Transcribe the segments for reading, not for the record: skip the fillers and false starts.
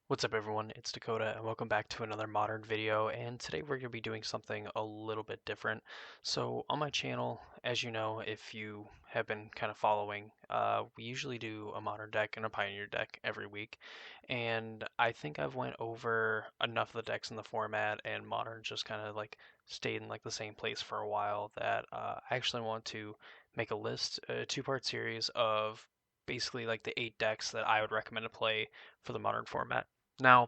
What's up everyone, it's Dakota and welcome back to another modern video, and today we're going to be doing something a little bit different. So on my channel, as you know, if you have been kind of following, we usually do a modern deck and a pioneer deck every week, and I think I've went over enough of the decks in the format and modern just kind of like stayed in like the same place for a while that I actually want to make a list, a two-part series of basically like the 8 decks that I would recommend to play for the modern format. Now,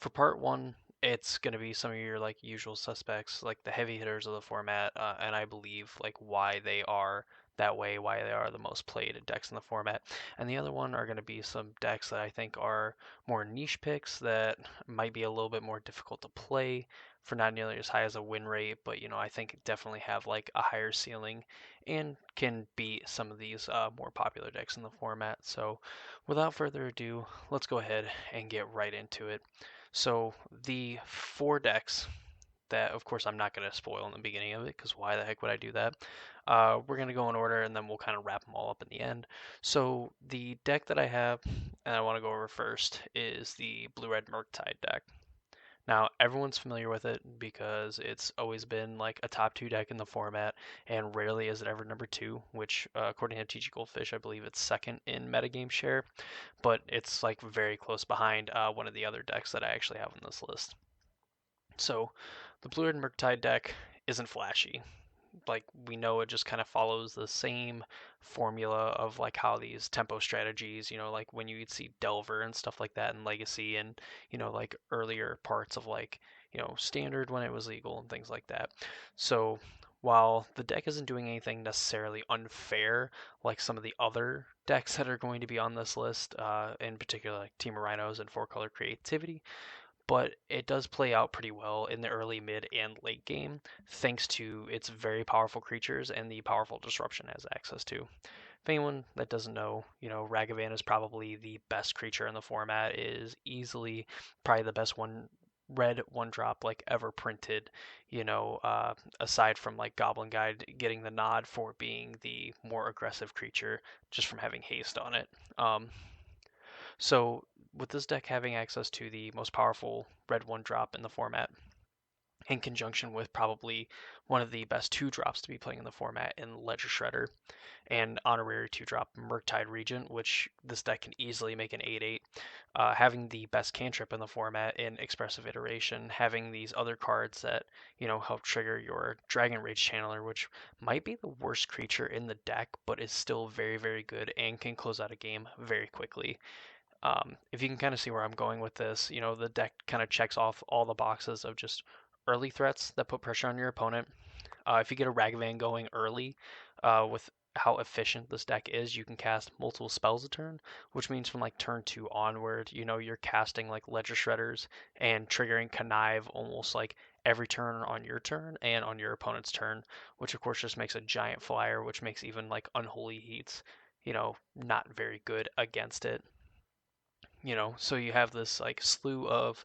for part one, it's going to be some of your like usual suspects, like the heavy hitters of the format, and I believe like why they are that way, why they are the most played decks in the format. And the other one are going to be some decks that I think are more niche picks that might be a little bit more difficult to play for not nearly as high as a win rate, but I think definitely have like a higher ceiling and can beat some of these more popular decks in the format. So, without further ado, let's go ahead and get right into it. So the 4 decks that, of course, I'm not going to spoil in the beginning of it because why the heck would I do that? We're going to go in order and then we'll kind of wrap them all up in the end. So the deck that I have and I want to go over first is the Blue-Red Merced deck. Now, everyone's familiar with it because it's always been like a top 2 deck in the format, and rarely is it ever number 2, which, according to TG Goldfish, I believe it's second in metagame share, but it's like very close behind one of the other decks that I actually have on this list. So, the Blue Red Murktide deck isn't flashy. Like, we know it just kind of follows the same formula of like how these tempo strategies, like when you see Delver and stuff like that in Legacy, and like earlier parts of like Standard when it was legal and things like that. So while the deck isn't doing anything necessarily unfair like some of the other decks that are going to be on this list, in particular like Team of Rhinos and 4-Color Creativity, but it does play out pretty well in the early, mid, and late game, thanks to its very powerful creatures and the powerful disruption it has access to. If anyone that doesn't know, Ragavan is probably the best creature in the format, is easily probably the best red one drop like ever printed, aside from like Goblin Guide getting the nod for being the more aggressive creature just from having haste on it. So with this deck having access to the most powerful red one drop in the format, in conjunction with probably one of the best 2 drops to be playing in the format in Ledger Shredder, and honorary 2 drop Murktide Regent, which this deck can easily make an 8/8. Having the best cantrip in the format in Expressive Iteration, having these other cards that help trigger your Dragon Rage Channeler, which might be the worst creature in the deck, but is still very, very good and can close out a game very quickly. If you can kind of see where I'm going with this, the deck kind of checks off all the boxes of just early threats that put pressure on your opponent. If you get a Ragavan going early, with how efficient this deck is, you can cast multiple spells a turn, which means from like turn 2 onward, you're casting like Ledger Shredders and triggering Connive almost like every turn on your turn and on your opponent's turn, which of course just makes a giant flyer, which makes even like Unholy Heats, not very good against it. So you have this like slew of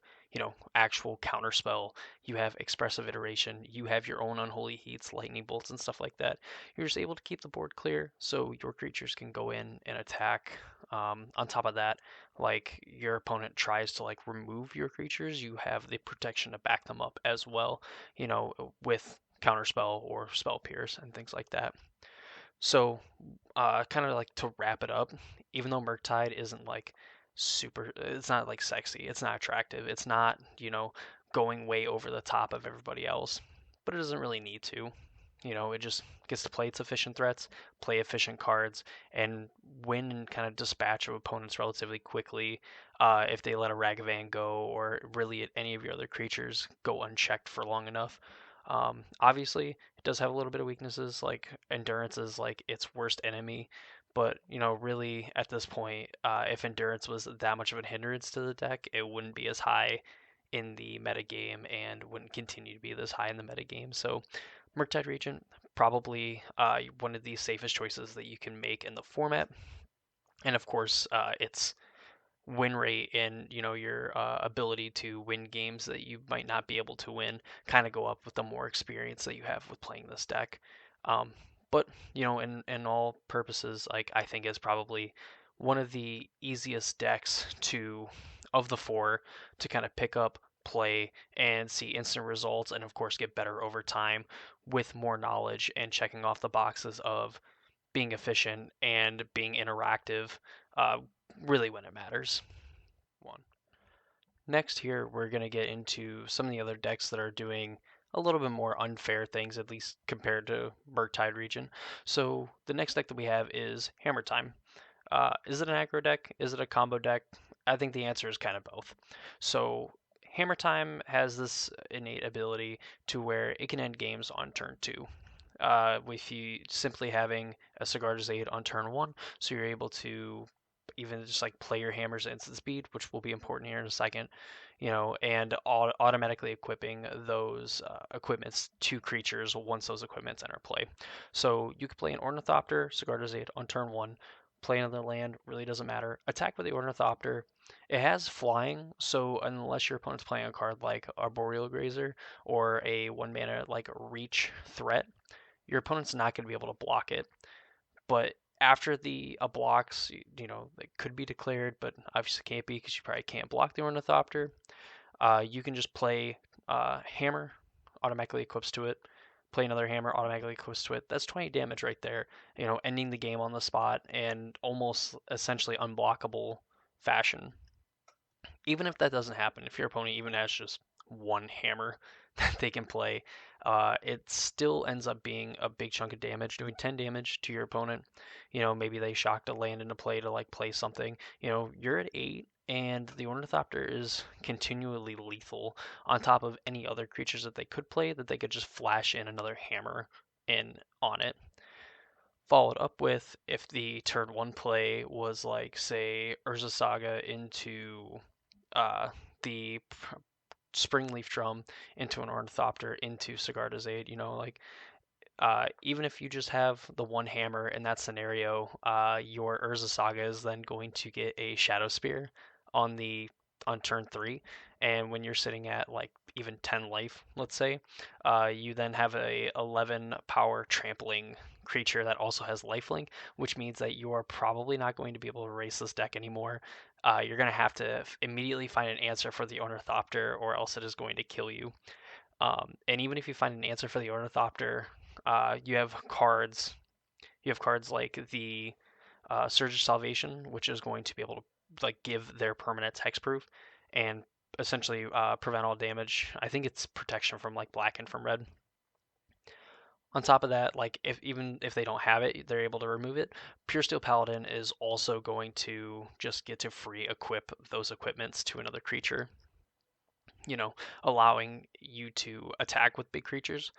actual counterspell. You have expressive iteration, you have your own unholy heats, lightning bolts, and stuff like that. You're just able to keep the board clear so your creatures can go in and attack. On top of that, like your opponent tries to like remove your creatures, you have the protection to back them up as well, with counterspell or spell pierce and things like that. So, kind of like to wrap it up, even though Murktide isn't like super, it's not like sexy, it's not attractive, it's not, going way over the top of everybody else, but it doesn't really need to. It just gets to play its efficient threats, play efficient cards, and win and kind of dispatch of opponents relatively quickly, if they let a Ragavan go or really any of your other creatures go unchecked for long enough. Obviously, it does have a little bit of weaknesses, like endurance is like its worst enemy. But really at this point, if endurance was that much of a hindrance to the deck, it wouldn't be as high in the metagame and wouldn't continue to be this high in the metagame. So, Murktide Regent, probably one of the safest choices that you can make in the format. And of course, its win rate and your ability to win games that you might not be able to win kind of go up with the more experience that you have with playing this deck. But in all purposes, like I think is probably one of the easiest decks to of the four to kind of pick up, play, and see instant results, and of course get better over time with more knowledge and checking off the boxes of being efficient and being interactive, uh, really when it matters. One. Next here, we're going to get into some of the other decks that are doing a little bit more unfair things, at least compared to Murktide region. So the next deck that we have is Hammer Time. Is it an aggro deck? Is it a combo deck? I think the answer is kind of both. So Hammer Time has this innate ability to where it can end games on turn 2. With you simply having a Cigar Aid on turn 1, so you're able to even just like play your hammers at instant speed, which will be important here in a second, and automatically equipping those equipments to creatures once those equipments enter play. So you could play an Ornithopter, Cigar Aid on turn 1, play another land, really doesn't matter. Attack with the Ornithopter. It has flying, so unless your opponent's playing a card like Arboreal Grazer or a 1 mana like Reach threat, your opponent's not going to be able to block it. But after the blocks, it could be declared, but obviously can't be because you probably can't block the Ornithopter. You can just play Hammer, automatically equips to it. Play another Hammer, automatically equips to it. That's 20 damage right there. Ending the game on the spot and almost essentially unblockable fashion. Even if that doesn't happen, if your opponent even has just one hammer that they can play, it still ends up being a big chunk of damage, doing 10 damage to your opponent. Maybe they shocked a land into play to like play something. You're at 8, and the Ornithopter is continually lethal on top of any other creatures that they could play that they could just flash in another hammer in on it. Followed up with if the turn 1 play was like, say, Urza Saga into the Springleaf Drum into an Ornithopter into Sigarda's Aid, even if you just have the one hammer in that scenario, your Urza Saga is then going to get a Shadow Spear on the on turn 3, and when you're sitting at like even 10 life, let's say, you then have a 11 power trampling creature that also has lifelink, which means that you are probably not going to be able to race this deck anymore. You're going to have to immediately find an answer for the Ornithopter, or else it is going to kill you. And even if you find an answer for the Ornithopter, you have cards. You have cards like the Surge of Salvation, which is going to be able to like give their permanent hexproof and essentially prevent all damage. I think it's protection from like black and from red. On top of that, like even if they don't have it, they're able to remove it. Pure Steel Paladin is also going to just get to free equip those equipments to another creature, allowing you to attack with big creatures,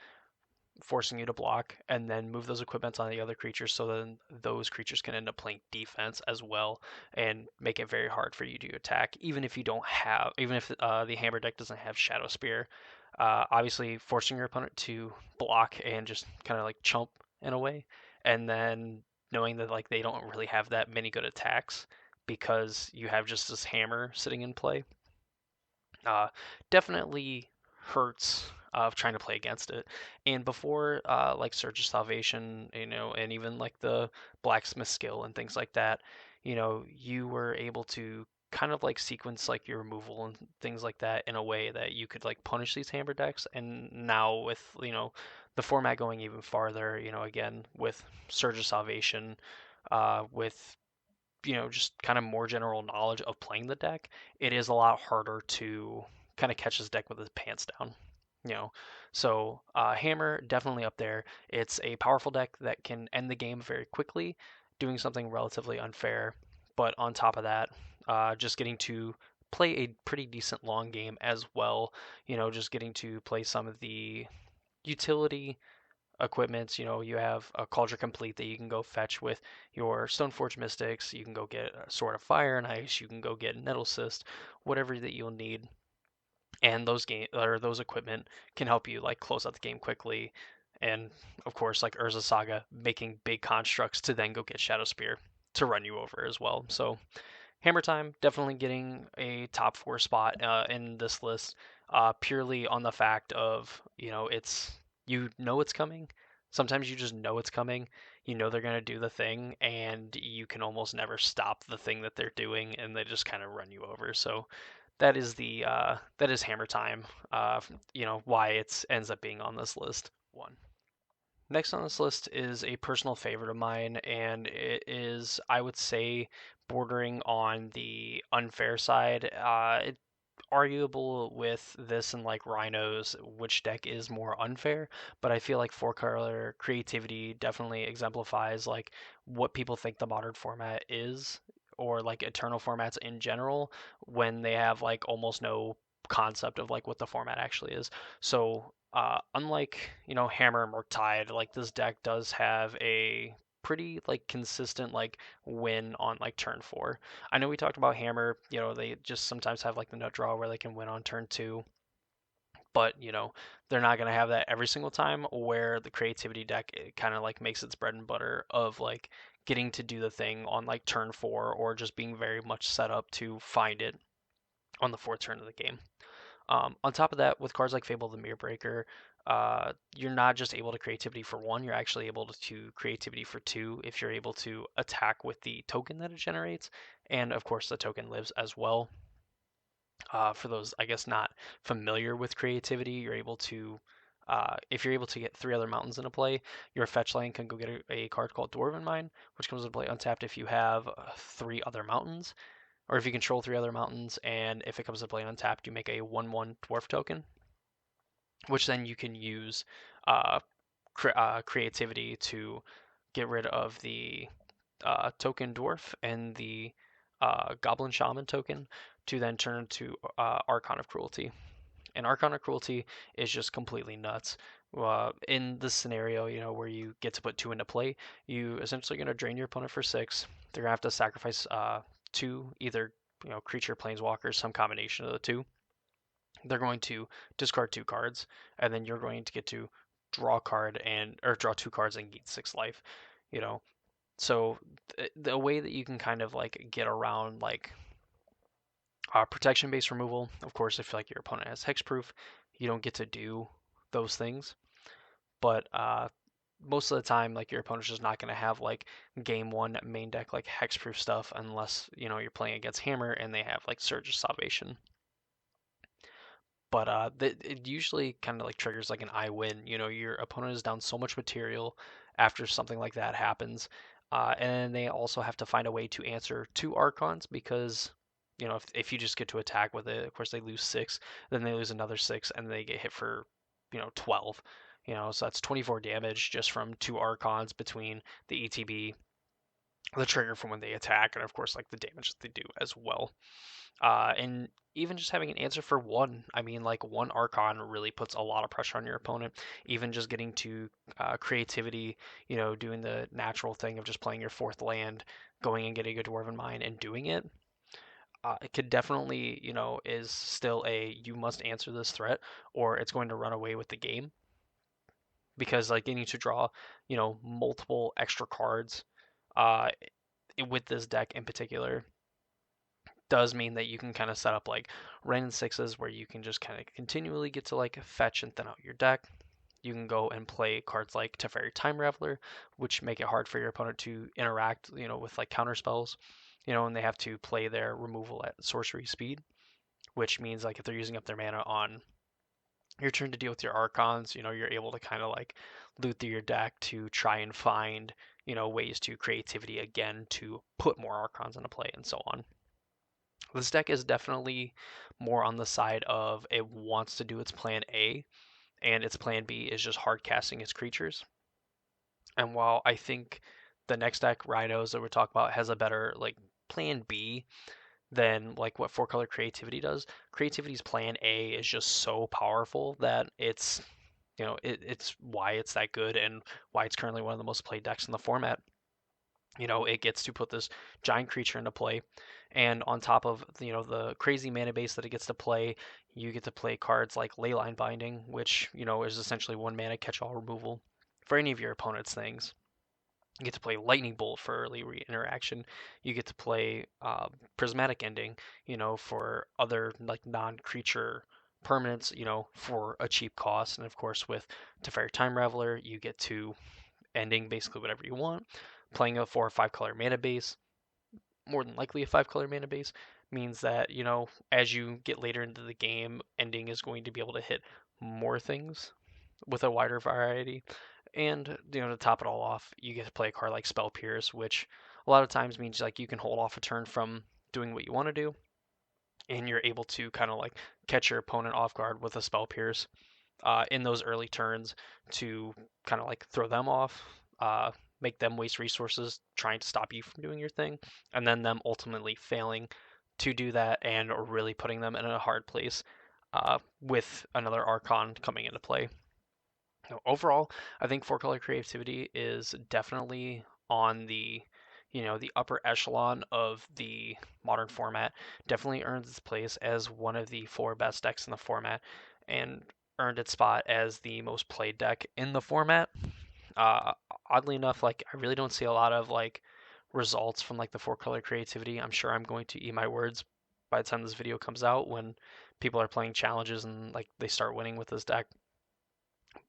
forcing you to block, and then move those equipments on the other creatures so then those creatures can end up playing defense as well and make it very hard for you to attack, even if the hammer deck doesn't have Shadow Spear. Obviously, forcing your opponent to block and just kind of like chump in a way, and then knowing that like they don't really have that many good attacks because you have just this hammer sitting in play, uh, definitely hurts of trying to play against it. And before like Surge of Salvation, and even like the Blacksmith skill and things like that, you were able to kind of like sequence like your removal and things like that in a way that you could like punish these hammer decks. And now with the format going even farther, again with Surge of Salvation, with just kind of more general knowledge of playing the deck, it is a lot harder to kind of catch this deck with his pants down. You know, so Hammer definitely up there. It's a powerful deck that can end the game very quickly, doing something relatively unfair. But on top of that, just getting to play a pretty decent long game as well. Just getting to play some of the utility equipments. You have a Cauldron Complete that you can go fetch with your Stoneforge Mystics. You can go get a Sword of Fire and Ice. You can go get Nettle Cyst, whatever that you'll need. And those equipment can help you like close out the game quickly. And of course, like Urza Saga, making big constructs to then go get Shadow Spear to run you over as well. So Hammer Time definitely getting a top 4 spot in this list, purely on the fact of it's coming. Sometimes you just know it's coming, you know they're going to do the thing, and you can almost never stop the thing that they're doing, and they just kind of run you over. So that is Hammer Time. Why it ends up being on this list. One. Next on this list is a personal favorite of mine, and it is, I would say, bordering on the unfair side. It's arguable with this and like Rhinos, which deck is more unfair, but I feel like four color creativity definitely exemplifies like what people think the modern format is, or like eternal formats in general, when they have like almost no concept of like what the format actually is. So unlike Hammer and Murktide, like this deck does have a pretty like consistent like win on like turn 4. I know we talked about Hammer, they just sometimes have like the nut draw where they can win on turn 2, but they're not going to have that every single time, where the creativity deck kind of like makes its bread and butter of like getting to do the thing on like turn 4, or just being very much set up to find it on the fourth turn of the game. On top of that, with cards like Fable the Mirror Breaker, you're not just able to creativity for 1, you're actually able to creativity for 2 if you're able to attack with the token that it generates. And of course, the token lives as well. For those, I guess, not familiar with creativity, you're able to, if you're able to get 3 other mountains into play, your fetch land can go get a card called Dwarven Mine, which comes into play untapped if you have 3 other mountains, or if you control 3 other mountains, and if it comes to play untapped, you make a 1/1 dwarf token, which then you can use uh, creativity to get rid of the token dwarf and the goblin shaman token, to then turn into Archon of Cruelty. And Archon of Cruelty is just completely nuts. In this scenario, where you get to put 2 into play, you essentially going to drain your opponent for 6. They're going to have to sacrifice 2, either creature, planeswalkers, some combination of the two. They're going to discard 2 cards, and then you're going to get to draw a card or draw 2 cards and gain 6 life. You know, so the way that you can kind of like get around like protection based removal, of course, if like your opponent has hexproof, you don't get to do those things. But most of the time, like your opponent's just not going to have like game 1 main deck like hexproof stuff, unless you're playing against Hammer and they have like Surge of Salvation. But it usually kind of like triggers like an I win. Your opponent is down so much material after something like that happens, and they also have to find a way to answer 2 Archons, because if you just get to attack with it, of course they lose 6, then they lose another 6, and they get hit for 12. So that's 24 damage just from 2 Archons between the ETB, the trigger from when they attack, and of course like the damage that they do as well. And even just having an answer for 1, I mean, like 1 Archon really puts a lot of pressure on your opponent. Even just getting to creativity, doing the natural thing of just playing your 4th land, going and getting a Dwarven Mine and doing it. It could definitely, is still you must answer this threat, or it's going to run away with the game. Because like getting to draw, multiple extra cards uh, with this deck in particular does mean that you can kind of set up like random 6s, where you can just kind of continually get to like fetch and thin out your deck. You can go and play cards like Teferi Time Raveler, which make it hard for your opponent to interact, with like counter spells, and they have to play their removal at sorcery speed, which means like if they're using up their mana on your turn to deal with your Archons, you're able to kind of like loot through your deck to try and find, ways to creativity again to put more Archons into play and so on. This deck is definitely more on the side of it wants to do its plan A, and its plan B is just hard casting its creatures. And while I think the next deck, Rhinos, that we're talking about, has a better like plan B than like what 4 color creativity does, creativity's plan A is just so powerful that it's it's why it's that good, and why it's currently one of the most played decks in the format. It gets to put this giant creature into play, and on top of the crazy mana base that it gets to play, you get to play cards like Leyline Binding, which is essentially 1 mana catch-all removal for any of your opponent's things. You get to play Lightning Bolt for early interaction. You get to play Prismatic Ending, for other like non-creature permanents, for a cheap cost. And of course, with Teferi Time Raveler, you get to ending basically whatever you want. Playing a 4 or 5 color mana base, more than likely a 5 color mana base, means that, as you get later into the game, ending is going to be able to hit more things with a wider variety. And, to top it all off, you get to play a card like Spell Pierce, which a lot of times means like you can hold off a turn from doing what you want to do, and you're able to kind of like catch your opponent off guard with a Spell Pierce in those early turns to kind of like throw them off, make them waste resources trying to stop you from doing your thing, and then them ultimately failing to do that and really putting them in a hard place with another Archon coming into play. Now, overall, I think four color creativity is definitely on the upper echelon of the modern format. Definitely earns its place as one of the four best decks in the format, and earned its spot as the most played deck in the format. Uh, Oddly enough, like I really don't see a lot of like results from like the four color creativity. I'm sure I'm going to eat my words by the time this video comes out when people are playing challenges and like they start winning with this deck.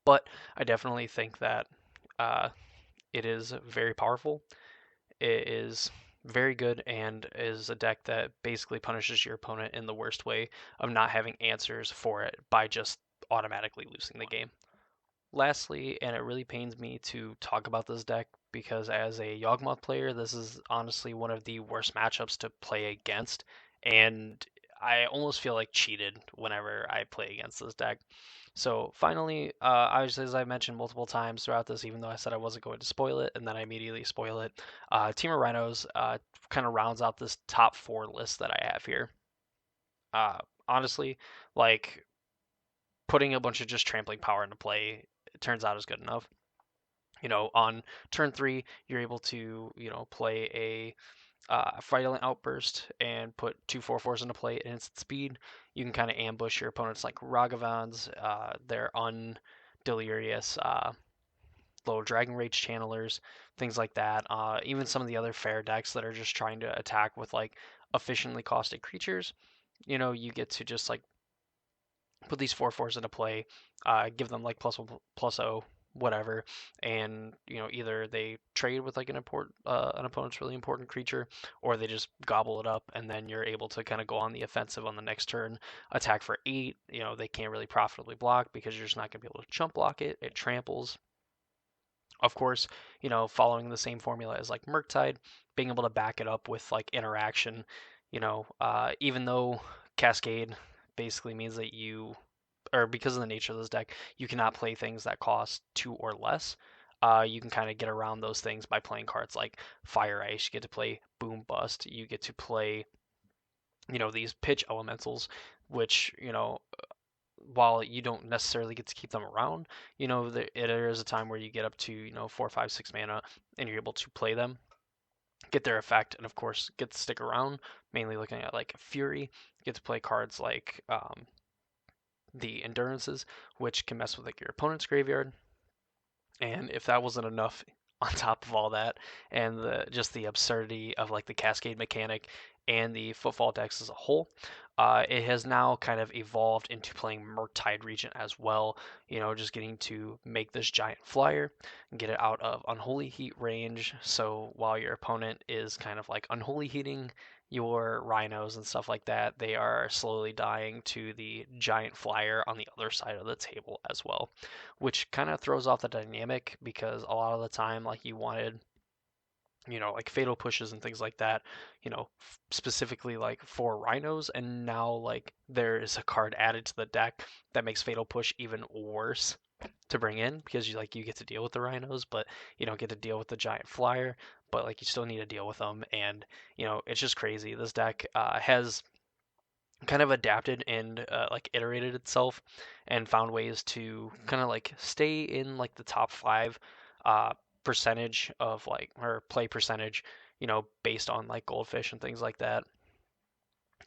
But I definitely think that uh, it is very powerful. It is very good and is a deck that basically punishes your opponent in the worst way of not having answers for it by just automatically losing the game. Lastly, and it really pains me to talk about this deck because as a Yawgmoth player, this is honestly one of the worst matchups to play against, and I almost feel like cheated whenever I play against this deck. So finally, as I mentioned multiple times throughout this, even though I said I wasn't going to spoil it, and then I immediately spoil it, Team of Rhinos kind of rounds out this top four list that I have here. Uh, Honestly, like putting a bunch of just trampling power into play, it turns out is good enough. On turn 3, you're able to, play a Violent Outburst and put 2/4/4s into play at instant speed. You can kind of ambush your opponents like Ragavans, their undelirious little Dragon Rage channelers, things like that. Even some of the other fair decks that are just trying to attack with like efficiently costed creatures. You get to just like put these 4/4s into play, give them like plus O, whatever, and either they trade with like an opponent's really important creature, or they just gobble it up, and then you're able to kind of go on the offensive on the next turn, attack for 8. They can't really profitably block because you're just not going to be able to chump block it. It tramples. Of course, following the same formula as like Murktide, being able to back it up with like interaction, even though Cascade basically means that or because of the nature of this deck, you cannot play things that cost 2 or less. You can kind of get around those things by playing cards like Fire Ice. You get to play Boom Bust. You get to play, these pitch elementals, which, while you don't necessarily get to keep them around, there is a time where you get up to, 4, 5, 6 mana and you're able to play them, get their effect, and of course get to stick around, mainly looking at like Fury. You get to play cards like the Endurances, which can mess with like your opponent's graveyard. And if that wasn't enough, on top of all that, and just the absurdity of like the Cascade mechanic and the Footfall decks as a whole, it has now kind of evolved into playing Murktide Regent as well. Just getting to make this giant flyer and get it out of Unholy Heat range. So while your opponent is kind of like Unholy Heating your rhinos and stuff like that, they are slowly dying to the giant flyer on the other side of the table as well, which kind of throws off the dynamic because a lot of the time, like you wanted, like fatal pushes and things like that, specifically like for rhinos, and now like there is a card added to the deck that makes fatal push even worse to bring in because you get to deal with the rhinos, but you don't get to deal with the giant flyer, but like you still need to deal with them, and it's just crazy. This deck has kind of adapted and like iterated itself and found ways to kind of like stay in like the top 5 uh, percentage of like or play percentage, based on like goldfish and things like that.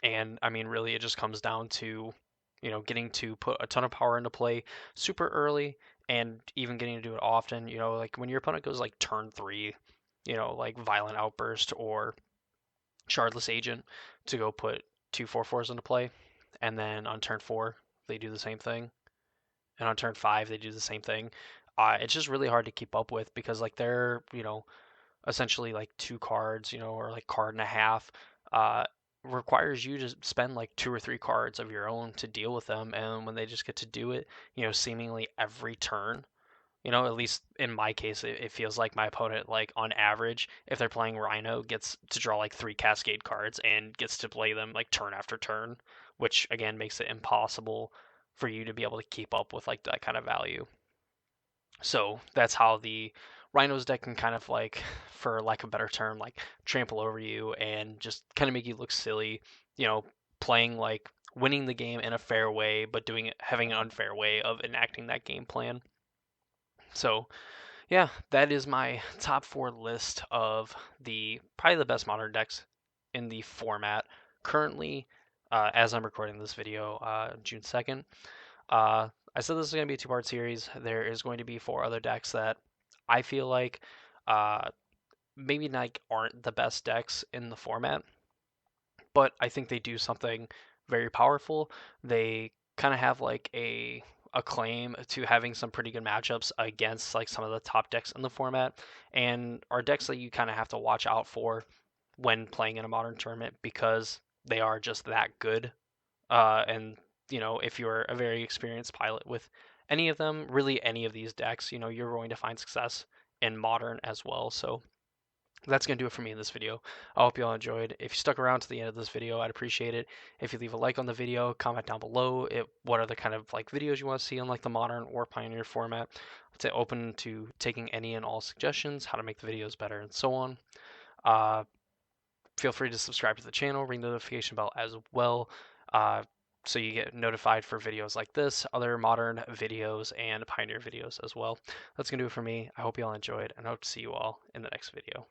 And I mean, really, it just comes down to getting to put a ton of power into play super early and even getting to do it often. Like when your opponent goes like turn 3, like Violent Outburst or Shardless Agent to go put 2/4/4s into play, and then on turn 4 they do the same thing, and on turn 5 they do the same thing. It's just really hard to keep up with because like they're essentially like 2 cards, or like card and a half. Uh, requires you to spend like 2 or 3 cards of your own to deal with them, and when they just get to do it, seemingly every turn. At least in my case, it feels like my opponent, like on average, if they're playing Rhino, gets to draw like 3 Cascade cards and gets to play them like turn after turn, which again makes it impossible for you to be able to keep up with like that kind of value. So that's how the Rhinos deck can kind of like, for lack of a better term, like trample over you and just kind of make you look silly, you know, playing like winning the game in a fair way, but doing it having an unfair way of enacting that game plan. So yeah, that is my top 4 list of the probably the best modern decks in the format currently. As I'm recording this video, June 2nd. I said this is going to be a 2-part series. There is going to be 4 other decks that I feel like uh, maybe like aren't the best decks in the format, but I think they do something very powerful. They kind of have like a claim to having some pretty good matchups against like some of the top decks in the format, and are decks that you kind of have to watch out for when playing in a modern tournament because they are just that good. And if you're a very experienced pilot with any of them, really any of these decks, you're going to find success in modern as well. So that's going to do it for me in this video. I hope you all enjoyed. If you stuck around to the end of this video, I'd appreciate it if you leave a like on the video, comment down below what are the kind of like videos you want to see on like the modern or pioneer format. I'd say open to taking any and all suggestions, how to make the videos better, and so on. Uh, Feel free to subscribe to the channel, ring the notification bell as well, uh, so you get notified for videos like this, other modern videos, and pioneer videos as well. That's going to do it for me. I hope you all enjoyed, and I hope to see you all in the next video.